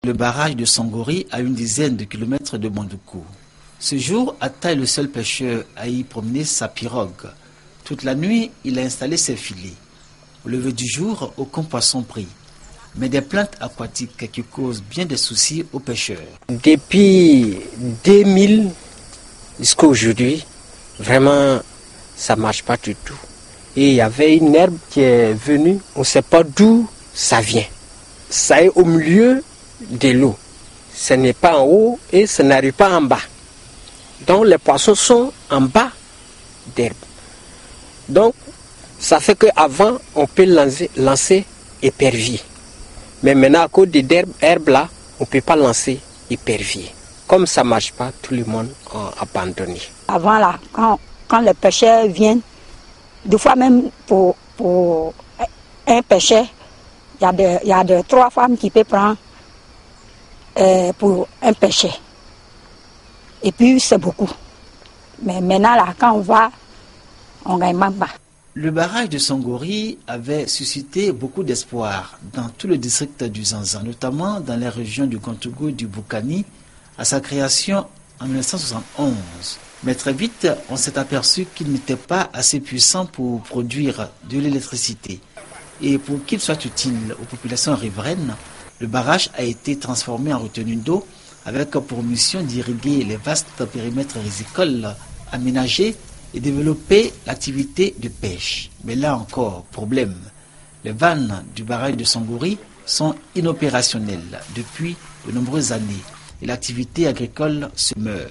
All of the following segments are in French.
Le barrage de Sangori à une dizaine de kilomètres de Bandoukou. Ce jour, Atta est le seul pêcheur à y promener sa pirogue. Toute la nuit, il a installé ses filets. Au lever du jour, aucun poisson pris. Mais des plaintes aquatiques qui causent bien des soucis aux pêcheurs. Depuis 2000 jusqu'à aujourd'hui, vraiment, ça ne marche pas du tout. Et il y avait une herbe qui est venue, on ne sait pas d'où ça vient. Ça est au milieu de l'eau. Ce n'est pas en haut et ce n'arrive pas en bas. Donc les poissons sont en bas d'herbe. Donc ça fait qu'avant on peut lancer épervier. Mais maintenant à cause des herbes là, on ne peut pas lancer épervier. Comme ça ne marche pas, tout le monde a abandonné. Avant là, quand les pêcheurs viennent, des fois même pour un pêcheur, il y a 3 femmes qui peuvent prendre pour un pêcheur. Et puis c'est beaucoup. Mais maintenant là, quand on va, on gagne même pas. Le barrage de Sangori avait suscité beaucoup d'espoir dans tout le district du Zanzan, notamment dans les régions du Kantougou et du Boukani, à sa création en 1971. Mais très vite, on s'est aperçu qu'il n'était pas assez puissant pour produire de l'électricité. Et pour qu'il soit utile aux populations riveraines, le barrage a été transformé en retenue d'eau avec pour mission d'irriguer les vastes périmètres rizicoles aménagés et développer l'activité de pêche. Mais là encore, problème. Les vannes du barrage de Sangori sont inopérationnelles depuis de nombreuses années et l'activité agricole se meurt.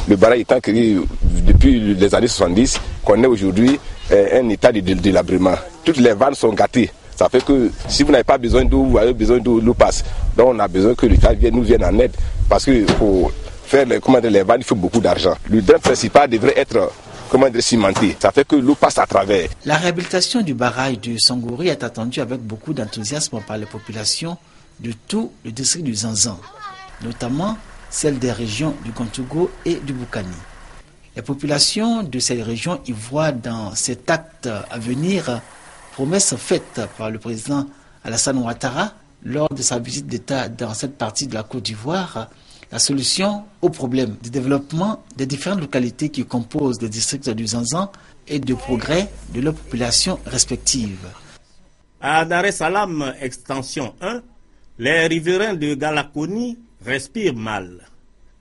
Le barrage étant créé depuis les années 70, qu'on est aujourd'hui un état de délabrement. Toutes les vannes sont gâtées. Ça fait que si vous n'avez pas besoin d'eau, vous avez besoin d'eau, l'eau passe. Donc on a besoin que l'État nous vienne en aide. Parce que pour faire les vannes, il faut beaucoup d'argent. Le drain principal devrait être cimenté. Ça fait que l'eau passe à travers. La réhabilitation du barrage de Sangori est attendue avec beaucoup d'enthousiasme par les populations de tout le district du Zanzan, notamment celles des régions du Kantougou et du Boukani. Les populations de ces régions y voient dans cet acte à venir promesse faite par le président Alassane Ouattara lors de sa visite d'État dans cette partie de la Côte d'Ivoire, la solution au problème de développement des différentes localités qui composent le district du Zanzan et de progrès de leurs populations respectives. À Dar es Salaam, extension 1, les riverains de Galakoni respirent mal.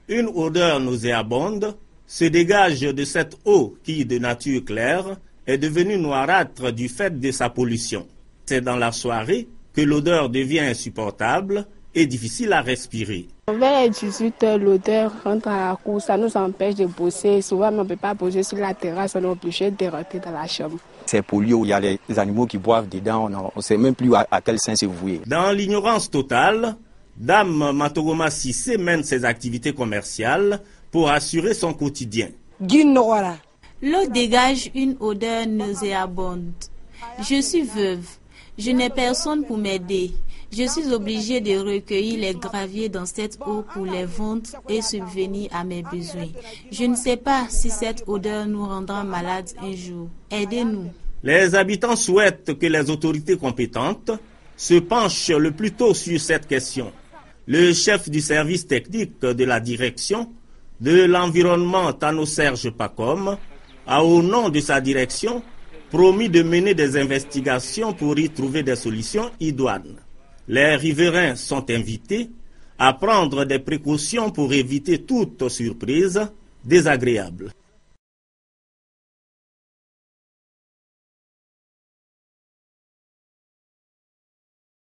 Une odeur nauséabonde se dégage de cette eau qui, de nature claire, est devenue noirâtre du fait de sa pollution. C'est dans la soirée que l'odeur devient insupportable et difficile à respirer. Vers les 18h, l'odeur rentre à la cour, ça nous empêche de bosser. Souvent, on ne peut pas bosser sur la terrasse, on est obligé de rentrer dans la chambre. C'est pollué, il y a les animaux qui boivent dedans, on ne sait même plus à quel sein se vouer. Dans l'ignorance totale, Dame Matogoma Sissé mène ses activités commerciales pour assurer son quotidien. L'eau dégage une odeur nauséabonde. Je suis veuve. Je n'ai personne pour m'aider. Je suis obligée de recueillir les graviers dans cette eau pour les vendre et subvenir à mes besoins. Je ne sais pas si cette odeur nous rendra malades un jour. Aidez-nous. Les habitants souhaitent que les autorités compétentes se penchent le plus tôt sur cette question. Le chef du service technique de la direction de l'environnement, Tano Serge Pacom, a au nom de sa direction promis de mener des investigations pour y trouver des solutions idoines. Les riverains sont invités à prendre des précautions pour éviter toute surprise désagréable.